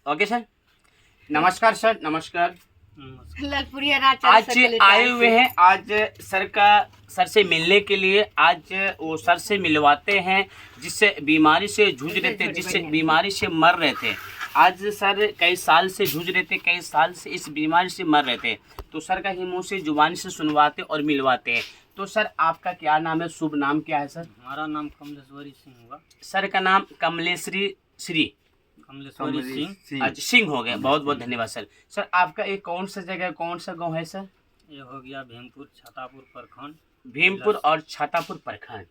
Okay sir. नमस्कार sir, नमस्कार। लखपुरिया आज आए हुए हैं, आज सर से मिलने के लिए। आज वो सर से मिलवाते हैं जिससे बीमारी से जूझ रहे थे, जिससे बीमारी से मर रहे थे। आज सर कई साल से जूझ रहे थे, कई साल से इस बीमारी से मर रहे थे। तो सर का ही मुँह से जुबानी से सुनवाते और मिलवाते हैं। तो सर आपका क्या नाम है, शुभ नाम क्या है सर? हमारा नाम कमलेश्वरी सिंह होगा। सर का नाम कमलेश्वरी कमलेश्वरी सिंह। अच्छा, सिंह हो गया। बहुत बहुत धन्यवाद सर। सर आपका ये कौन सा जगह, कौन सा गांव है सर? ये हो गया भीमपुर छातापुर प्रखंड, भीमपुर और छातापुर प्रखंड,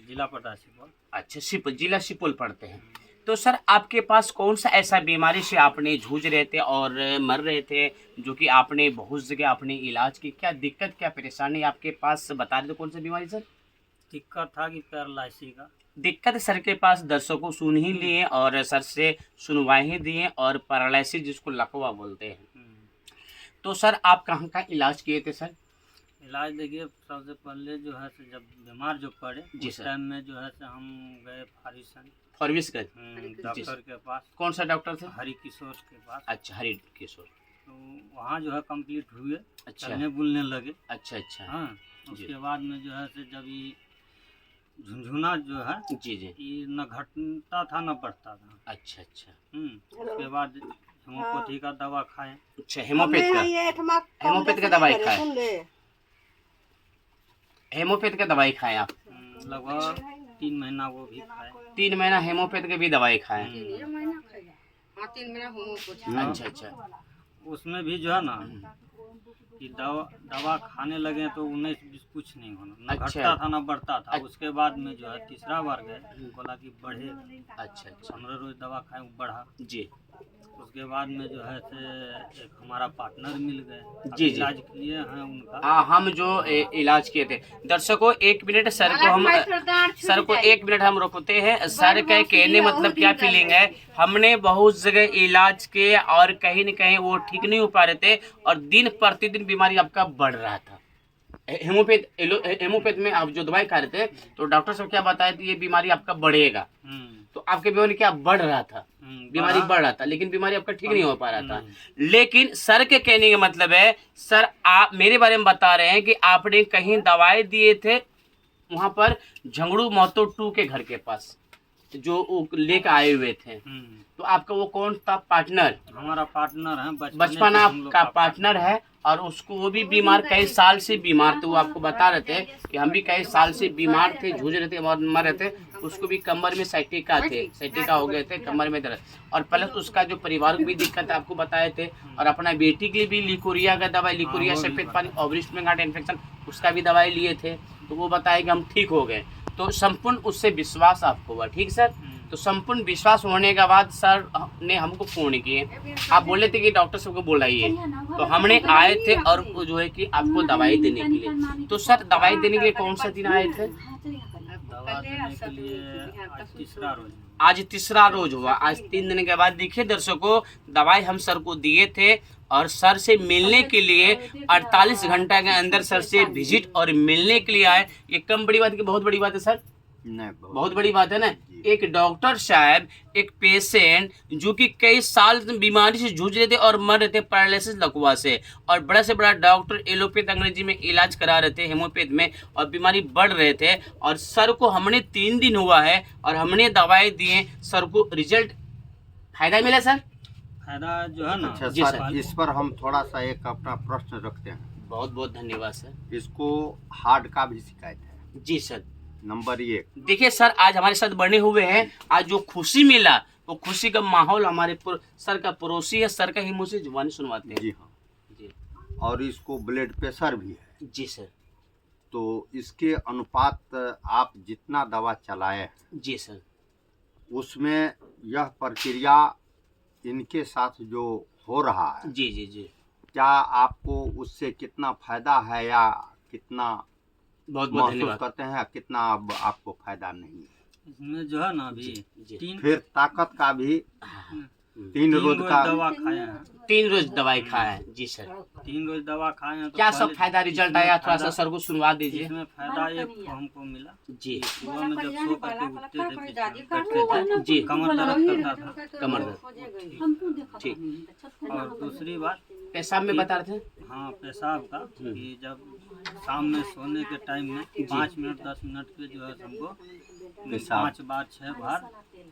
जिला पटा सुपौल। अच्छा, सुपौल जिला सुपौल पड़ते हैं। तो सर आपके पास कौन सा ऐसा बीमारी से आपने जूझ रहे थे और मर रहे थे, जो कि आपने बहुत जगह अपने इलाज की, क्या दिक्कत क्या परेशानी आपके पास बता रहे थे? कौन सी बीमारी सर? दिक्कत था कि पैरालाइसिस का दिक्कत सर के पास दर्शकों सुन ही लिए और सर से सुनवा ही दिए, और पैरालिसिस जिसको लकवा बोलते हैं। तो सर आप कहाँ का इलाज किए थे सर? इलाज देखिए, सबसे पहले जो है जब बीमार जो पड़े जी उस सर। टाइम में जो है हम गए फॉरबिसगंज। डॉक्टर के पास, कौन सा डॉक्टर थे? हरि किशोर के पास। अच्छा, हरि किशोर। तो वहाँ जो है कंप्लीट हुए, अच्छा चलने बुलने लगे। अच्छा अच्छा। हाँ, उसके बाद में जो है जब ये झुनझुना जो है जी जी। ये न घटता था न बढ़ता था। अच्छा अच्छा। उसके बाद होम्योपैथी का दवा खाए। अच्छा, हेमोपैथ का दवाई खाए। हेमोपैथ का दवाई खाए आप? लगभग 3 महीना वो भी खाए। 3 महीना हेमोपैथ के भी दवाई खाए? 3 महीना होम्योपैथी। अच्छा अच्छा। उसमें भी जो है ना कि दवा खाने लगे तो 19-20 कुछ नहीं होना, न अच्छा। घटता था न बढ़ता था। उसके बाद में जो है तीसरा बार गए, बोला कि बढ़ेगा। अच्छा अच्छा। हमरा रोज दवा खाए, वो बढ़ा। जी उसके बाद में जो है एक हमारा पार्टनर मिल गए। जी जी। इलाज किए हैं उनका। हाँ, हम जो इलाज किए थे। दर्शकों 1 मिनट सर को 1 मिनट हम रोकते हैं। सर का कहने मतलब क्या फीलिंग है, हमने बहुत जगह इलाज किए और कहीं न कहीं वो ठीक नहीं हो पा रहे थे, और दिन प्रतिदिन बीमारी आपका बढ़ रहा था। हेमोपैथ में आप जो दवाई खा रहे थे, तो डॉक्टर साहब क्या बताए थे, ये बीमारी आपका बढ़ेगा। तो आपके बीमारी क्या बढ़ रहा था? बीमारी बढ़ रहा था, लेकिन बीमारी आपका ठीक नहीं हो पा रहा था। लेकिन सर के कहने का मतलब है, सर आप मेरे बारे में बता रहे हैं कि आपने कहीं दवाई दिए थे वहां पर झंगड़ू महतो 2 के घर के पास, जो लेकर आए हुए थे। तो आपका वो कौन था पार्टनर? हमारा पार्टनर है, बचपन आपका पार्टनर है, और उसको वो भी बीमार, कई साल से बीमार थे। वो आपको बता रहे थे कि हम भी कई साल से बीमार थे, जूझ रहे थे और मर रहे थे। उसको भी कमर में साइटिका हो गए थे, कमर में दर्द, और प्लस उसका जो परिवार को भी दिक्कत आपको बताए थे, और अपना बेटी के लिए भी लिकोरिया का दवाई, लिकोरिया सफेद पानी, ओवरिस्ट में गांठ इन्फेक्शन, उसका भी दवाई लिए थे। तो वो बताए कि हम ठीक हो गए। तो संपूर्ण उससे विश्वास आपको हुआ, ठीक सर? तो संपूर्ण विश्वास होने के बाद सर ने हमको फोन किए। आप बोले थे कि डॉक्टर साहब को बुलाइए, तो हमने आए थे, और वो जो है कि आपको दवाई देने के लिए। तो सर दवाई देने के लिए कौन सा दिन आए थे? दवा देने के लिए आज तीसरा रोज। आज तीसरा रोज हुआ। आज 3 दिन के बाद देखिए दर्शकों, दवाई हम सर को दिए थे, और सर से मिलने के लिए 48 घंटा के अंदर सर से विजिट और मिलने के लिए आए। ये कम बड़ी बात की बहुत बड़ी बात है सर? नहीं, बहुत बड़ी बात है ना। एक डॉक्टर साहब, एक पेशेंट जो कि कई साल बीमारी से जूझ रहे थे और मर रहे थे, पैरालिसिस लकवा से, और बड़ा से बड़ा डॉक्टर एलोपैथ अंग्रेजी में इलाज करा रहे थे, हेमोपैथ में, और बीमारी बढ़ रहे थे। और सर को हमने 3 दिन हुआ है और हमने दवाई दिए, सर को रिजल्ट फायदा मिला सर? फायदा जो है ना। अच्छा जी सर, सर। इस पर हम थोड़ा सा एक अपना प्रश्न रखते हैं। बहुत बहुत धन्यवाद सर। इसको हार्ट का भी शिकायत है? जी सर। नंबर 1, देखिए सर, आज हमारे साथ बने हुए हैं। आज जो खुशी मिला, वो खुशी का माहौल हमारे सर का पड़ोसी है। सर का ही मुँह से जुबानी सुनवाते हैं। जी हाँ, जी और इसको ब्लड प्रेशर भी है। जी सर। तो इसके अनुपात आप जितना दवा चलाए जी सर। उसमें यह प्रक्रिया इनके साथ जो हो रहा है, जी जी जी। क्या आपको उससे कितना फायदा है, या कितना बहुत बहुत महसूस धन्यवाद। करते हैं, कितना आपको फायदा नहीं है? इसमें जो है ना अभी जी। 3 फिर ताकत का भी 3 रोज का दवा खाए हैं। 3 रोज दवाई खाए हैं जी सर। 3 रोज दवा खाए हैं तो क्या सब पहले फायदा रिजल्ट आया, थोड़ा सा सर को सुनवा दीजिए इसमें फायदा एक हमको मिला जी। सुबह में जब सो करके उठते थे बैठते थे जी कमर दर्द करता था। कमर दर्द ठीक। और दूसरी बात पेशाब में बता रहे थे हाँ पेशाब का कि जब शाम में सोने के टाइम में 5 मिनट 10 मिनट के जो है हमको पेशाब। 5 बार 6 बार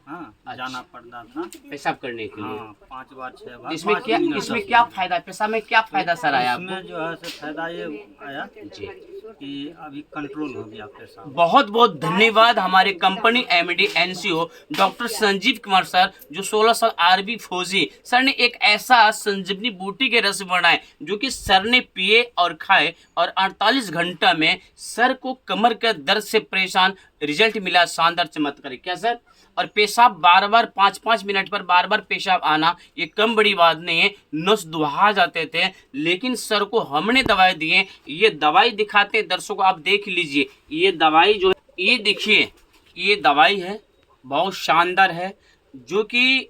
हाँ जाना पड़ता था। पेशाब करने के लिए। हाँ 5 बार 6 बार। इसमें 5 क्या मिनट इसमें 10 क्या मिनट। फायदा, पेशाब में क्या फायदा सर आया आपको? इसमें जो है से फायदा ये आया जी कि अभी कंट्रोल हो गया पेशाब। बहुत बहुत धन्यवाद हमारे company MD NCO doctor Sanjeev Kumar sir, जो 16 साल आरबी फौजी सर ने एक ऐसा संजीवनी बूटी के रस बनाए जो कि सर ने पिए और खाए और 48 घंटा में सर को कमर के दर्द से परेशान रिजल्ट मिला, शानदार चमत्कार। क्या सर? और पेशाब बार बार 5-5 मिनट पर बार बार पेशाब आना ये कम बड़ी बात नहीं है, नस दुहा जाते थे। लेकिन सर को हमने दवाई दिए, ये दवाई दिखाते हैं दर्शकों, आप देख लीजिए ये दवाई जो है, ये देखिए ये दवाई है, बहुत शानदार है, जो कि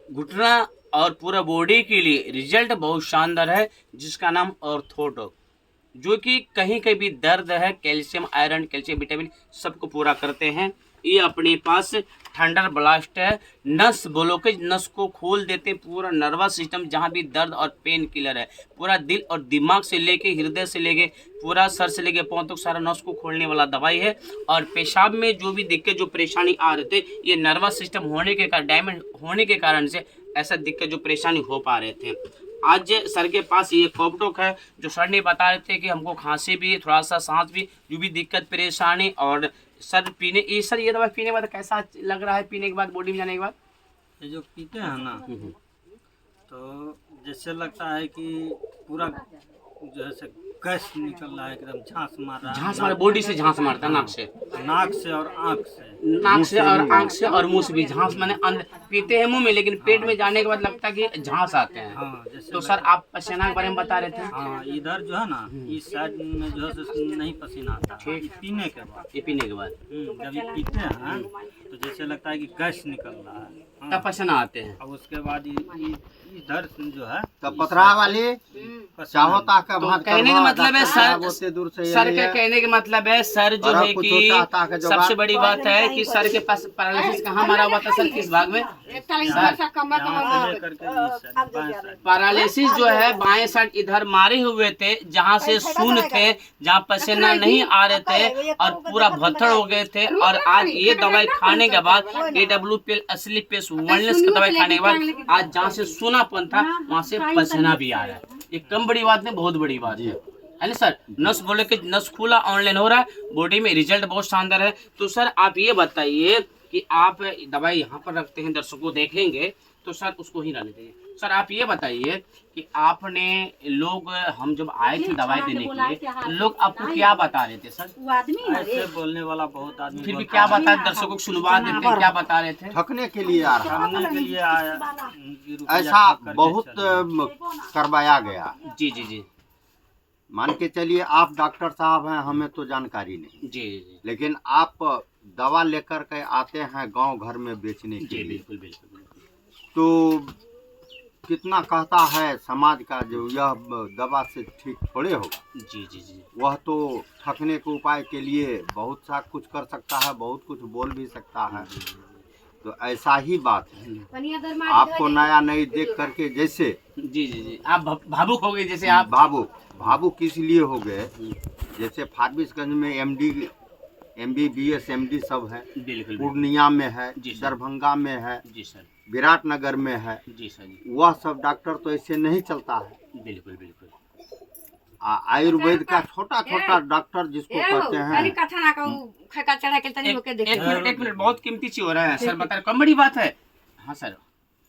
घुटना और पूरा बॉडी के लिए रिजल्ट बहुत शानदार है, जिसका नाम ऑर्थोडॉक, जो कि कहीं कहीं भी दर्द है, कैल्शियम आयरन कैल्शियम विटामिन सबको पूरा करते हैं। ये अपने पास थंडर ब्लास्ट है, नस ब्लॉकेज नस को खोल देते, पूरा नर्वस सिस्टम जहाँ भी दर्द और पेन किलर है, पूरा दिल और दिमाग से लेके हृदय से लेके पूरा सर से लेके पाँव तक सारा नस को खोलने वाला दवाई है। और पेशाब में जो भी दिक्कत जो परेशानी आ रहे थे, ये नर्वस सिस्टम होने के कारण, डैमेज होने के कारण से ऐसा दिक्कत जो परेशानी हो पा रहे थे। आज सर के पास ये कॉपटॉक है, जो सर ने बता रहे थे कि हमको खांसी भी, थोड़ा सा सांस भी, जो भी दिक्कत परेशानी, और सर पीने ये सर ये दवाई पीने के बाद कैसा लग रहा है, पीने के बाद बॉडी में जाने के बाद? ये जो पीते हैं ना तो जैसे लगता है कि पूरा जो है से गैस निकल रहा है, एकदम झांस मार रहा है। झांस मारे, बॉडी से झांस मारता है, नाक से और आँख से। नाक से और आँख से और मुंह से भी झांस, माने पीते हैं मुंह में, लेकिन पेट में जाने के बाद लगता है कि झांस आते हैं। हाँ जैसे तो सर आप पसीना के बारे में बता रहे थे। हाँ इधर जो है ना इस साइड में जो है से नहीं पसीना आता है। ठीक। ये पीने के बाद ये पीने के बाद जब ये पीते हैं तो जैसे लगता है कि गैस निकल रहा है। हाँ, तब पसीना आते हैं। और उसके बाद इधर जो है तब पथरा वाली चाहो ताकि तो भात कहने का मतलब है होते दूर से सर के कहने का मतलब है सर जो है कि सबसे बड़ी बात है कि सर के पास पैरालिसिस कहाँ मारा हुआ था सर, किस भाग में? यहाँ से लेकर के इस साइड, बाएं साइड। पैरालिसिस जो है बाएं साइड इधर मारे हुए थे, जहाँ से शून्य थे, जहाँ पसीना नहीं आ रहे थे और पूरा भत्थड़ हो गए थे। और आज ये दवाई खाने के बाद AWPL असली पेस वेलनेस की दवाई खाने के बाद आज जहाँ से सूनापन था वहाँ से पसीना भी आ रहा है। ये कम बड़ी बात नहीं, बहुत बड़ी बात है ना सर? नस बोले कि नस खुला ऑनलाइन हो रहा है, बॉडी में रिजल्ट बहुत शानदार है। तो सर आप ये बताइए कि आप दवाई यहाँ पर रखते हैं, दर्शकों देखेंगे तो सर उसको ही रहने देंगे। सर आप ये बताइए कि आपने लोग, हम जब आए थे दवाई देने के लिए, लोग आपको क्या बता रहे थे सर? ऐसे बोलने वाला बहुत आदमी फिर भी बोलता क्या है। बता, दर्शकों को सुनवा देते हैं, क्या बता रहे थे? ठकने के लिए आ रहा करने के लिए आया कि रुपया ऐसा खा करके बहुत चले। करवाया गया। जी जी जी मान के चलिए आप डॉक्टर साहब हैं, हमें तो जानकारी नहीं, जी जी लेकिन आप दवा लेकर के आते हैं गांव घर में बेचने के जी लिए, बिल्कुल बिल्कुल बिल्कुल। तो कितना कहता है समाज का जो यह दवा से ठीक थोड़े होगा। जी जी जी वह तो ठकने के उपाय के लिए बहुत सा कुछ कर सकता है, बहुत कुछ बोल भी सकता है। तो ऐसा ही बात है, आपको नया नई देख करके जैसे जी जी जी आप भावुक हो गए, जैसे आप भावुक किस लिए हो गए, जैसे फारबिसगंज में MBBS MD सब है, बिल्कुल पूर्णिया में है, जी सर। दरभंगा में है, जी सर विराटनगर में है, जी सर जी वह सब डॉक्टर तो ऐसे नहीं चलता है। बिल्कुल बिल्कुल। आयुर्वेद का छोटा छोटा डॉक्टर जिसको कहते हैं, एक मिनट बहुत कीमती चीज हो रहा है सर, बता रहे कम बड़ी बात है। हाँ सर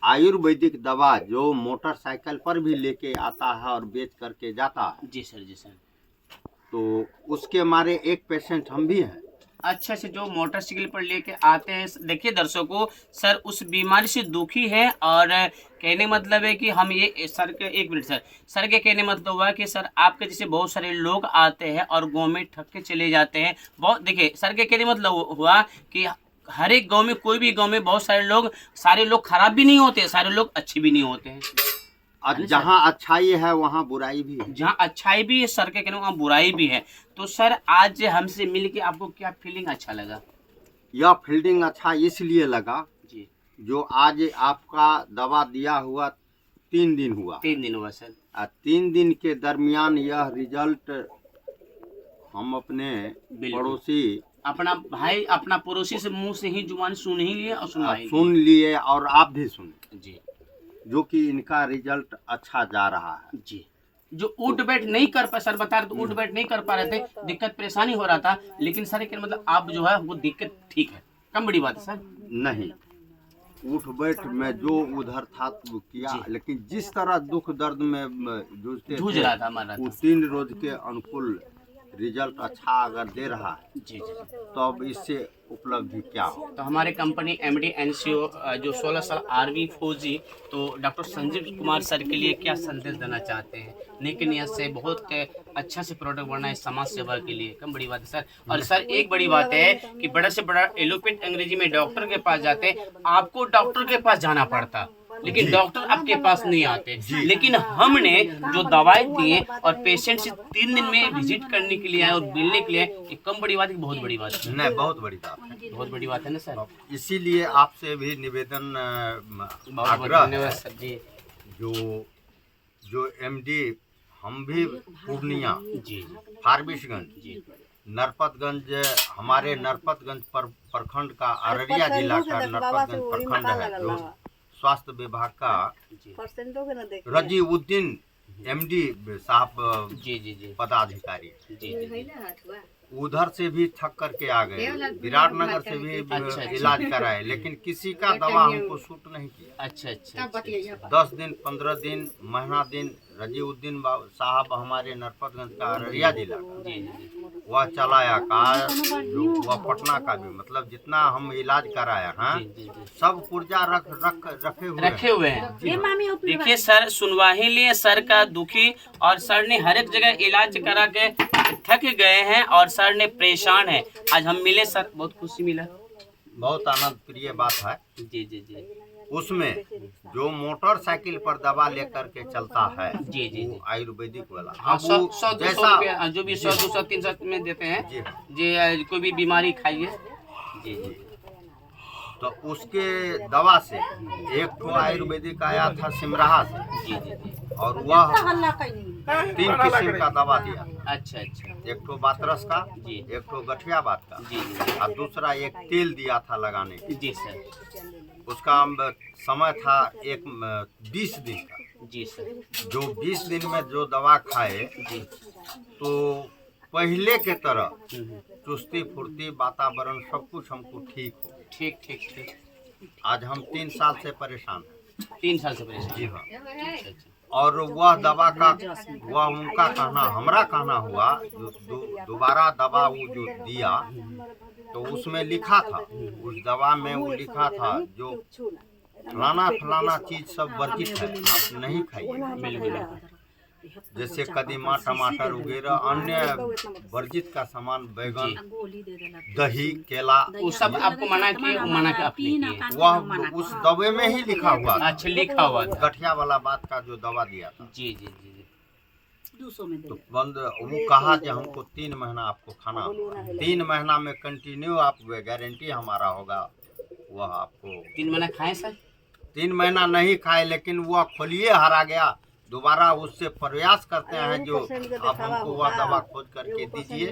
आयुर्वेदिक दवा जो मोटरसाइकिल पर भी लेके आता है और बेच करके जाता है, जी सर जी सर। तो उसके मारे एक पेशेंट हम भी हैं। अच्छा से जो मोटरसाइकिल पर लेके आते हैं, देखिए दर्शकों सर उस बीमारी से दुखी है, और कहने मतलब है कि हम ये सर के, एक मिनट सर के कहने मतलब हुआ कि सर आपके जैसे बहुत सारे लोग आते हैं और गाँव में ठग के चले जाते हैं। बहुत देखिए सर के कहने मतलब हुआ कि हर एक गांव में, कोई भी गांव में बहुत सारे लोग खराब भी नहीं होते, सारे लोग अच्छे भी नहीं होते हैं। और जहाँ अच्छाई है वहाँ बुराई भी है। जहाँ अच्छाई भी है सर के कहने वहाँ बुराई भी है। तो सर आज हमसे मिल के आपको क्या फीलिंग अच्छा लगा? यह फील्डिंग अच्छा इसलिए लगा जी, जो आज आपका दवा दिया हुआ 3 दिन हुआ। 3 दिन हुआ सर। 3 दिन के दरमियान यह रिजल्ट हम अपने बिल्कुल। पड़ोसी अपना भाई, अपना पड़ोसी से मुंह से ही जुबान सुन ही लिए और सुनवाई सुन लिए और आप भी सुने जी जो कि इनका रिजल्ट अच्छा जा रहा है। जी। जो उठ बैठ नहीं कर पा, सर बता रहे तो उठ बैठ नहीं कर पा रहे थे, दिक्कत परेशानी हो रहा था, लेकिन सर के मतलब आप जो है वो दिक्कत ठीक है, कम बड़ी बात है सर। नहीं, उठ बैठ में जो उधर था वो किया, लेकिन जिस तरह दुख दर्द में जूझ रहा था हमारा, वो 3 रोज के अनुकूल रिजल्ट अच्छा अगर दे रहा है जी जी। तो अब इससे उपलब्धि क्या हो। तो हमारे कंपनी MD NCO जो 16 साल आर्मी फौजी, तो डॉक्टर संजीव कुमार सर के लिए क्या संदेश देना चाहते हैं? नेक नियत से बहुत अच्छा से प्रोडक्ट बनाए समाज सेवा के लिए, कम बड़ी बात है सर। और सर एक बड़ी बात है कि बड़ा से बड़ा एलोपैथ अंग्रेजी में डॉक्टर के पास जाते, आपको डॉक्टर के पास जाना पड़ता, लेकिन डॉक्टर आपके पास नहीं आते। लेकिन हमने जो दवाई दिए और पेशेंट से 3 दिन में विजिट करने के लिए आए और मिलने के लिए, ये कम बड़ी बात है, बहुत बड़ी बात है? नहीं, बहुत बड़ी बात है, बहुत बड़ी बात है ना सर। इसीलिए आपसे भी निवेदन बहुत आग्रह धन्यवाद है, सर जी। जो MD हम भी पूर्णिया जी फारबिसगंज जी नरपतगंज, हमारे नरपतगंज प्रखंड का, अररिया जिला का नरपतगंज प्रखंड है, जो स्वास्थ्य विभाग का रजीउद्दीन MD साहब जी जी जी पदाधिकारी, जी जी। उधर से भी थक करके आ गए, विराटनगर से भी अच्छा। इलाज कराए, लेकिन किसी का दवा हमको सूट नहीं किया। अच्छा अच्छा अच्छा। 10 दिन 15 दिन महीना दिन रजीउद्दीन साहब हमारे नरपतगंज का, अररिया जिला का, जी जी वह चलाया कहा, जो वह पटना का भी, मतलब जितना हम इलाज कराया है जी जी जी। सब पुर्जा रखे हुए हैं। देखिए सर, सुनवा ही लिए सर का दुखी, और सर ने हर एक जगह इलाज करा के थक गए हैं और सर ने परेशान है। आज हम मिले सर, बहुत खुशी मिला। बहुत आनंद प्रिय बात है। जी जी जी उसमें जो मोटरसाइकिल पर दवा लेकर के चलता है जी जी वो आयुर्वेदिक वाला, हाँ, अब 100 200 जैसा रुपया जो भी 100 200 300 में देते हैं जी जी, कोई भी बीमारी खाइए जी जी। तो उसके दवा से एक तो आयुर्वेदिक आया था सिमराहा से, जी जी जी। और वह 3 किस्म का दवा दिया, अच्छा अच्छा एक तो बातरस का, जी। एक तो गठिया बात का, जी जी और दूसरा एक तेल दिया था लगाने के। जी सर। उसका समय था 20 दिन का। जी सर। जो 20 दिन में जो दवा खाए जी तो पहले के तरह चुस्ती फुर्ती वातावरण सब कुछ हमको ठीक हो। ठीक ठीक ठीक। आज हम 3 साल से परेशान हैं। 3 साल से परेशान। जी हाँ। अच्छा अच्छा। और वह दवा का, वह उनका कहना, हमारा कहना हुआ, जो दोबारा दवा वो जो दिया तो उसमें लिखा था, उस दवा में वो लिखा था जो फलाना चीज सब वर्जित है, आप नहीं खाइए। बिल्कुल। जैसे कदीमा, टमाटर वगैरह अन्य वर्जित का सामान, बैगन, दही, केला, वो सब आपको मना किए, मना के आपने किए? वह उस दवे में ही लिखा हुआ था। अच्छा, लिखा हुआ था। गठिया वाला बात का जो दवा दिया था, जी जी जी जी। तो बंद, वो कहा कि हमको 3 महीना आपको खाना होगा, 3 महीना में कंटिन्यू आप, गारंटी हमारा होगा, वह आपको 3 महीना खाए सर? 3 महीना नहीं खाए, लेकिन वह खोलिए हरा गया, दोबारा उससे प्रयास करते हैं जो आप हमको वह दवा खोज करके दीजिए,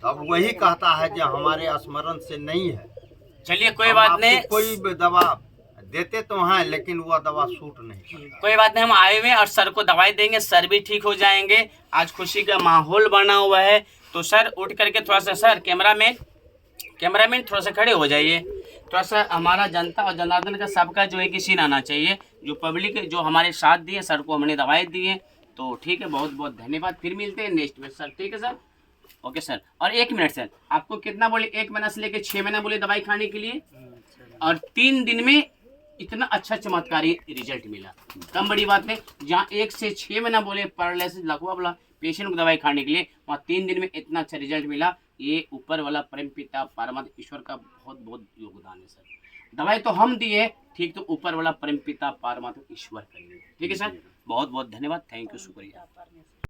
अब वही कहता है जो हमारे स्मरण से नहीं है। चलिए कोई बात नहीं, कोई भी दवा देते तो हैं, लेकिन वह दवा सूट नहीं करता। कोई बात नहीं, हम आए हुए हैं और सर को दवाई देंगे, सर भी ठीक हो जाएंगे। आज खुशी का माहौल बना हुआ है, तो सर उठ करके थोड़ा सा, सर कैमरामैन थोड़ा सा खड़े हो जाइए, थोड़ा सा हमारा जनता और जनार्दन का सबका जो है कि सीन आना चाहिए, जो पब्लिक जो हमारे साथ दिए, सर को हमने दवाई दी है, तो ठीक है, बहुत बहुत धन्यवाद। फिर मिलते हैं नेक्स्ट में सर, ठीक है सर? Okay sir. और 1 मिनट सर, आपको कितना बोले, 1 महीना से लेकर 6 महीना बोले दवाई खाने के लिए, और 3 दिन में इतना अच्छा चमत्कारी रिजल्ट मिला, कम बड़ी बात है। जहाँ 1 से 6 महीना बोले पैरालिसिस लकवा वाला पेशेंट को दवाई खाने के लिए, वहाँ 3 दिन में इतना अच्छा रिजल्ट मिला। ये ऊपर वाला परम पिता परमात्मा ईश्वर का बहुत बहुत योगदान है सर। दवाई तो हम दिए ठीक, तो ऊपर वाला परम पिता परमात्मा ईश्वर करेंगे। ठीक है सर, बहुत बहुत धन्यवाद, थैंक यू, शुक्रिया।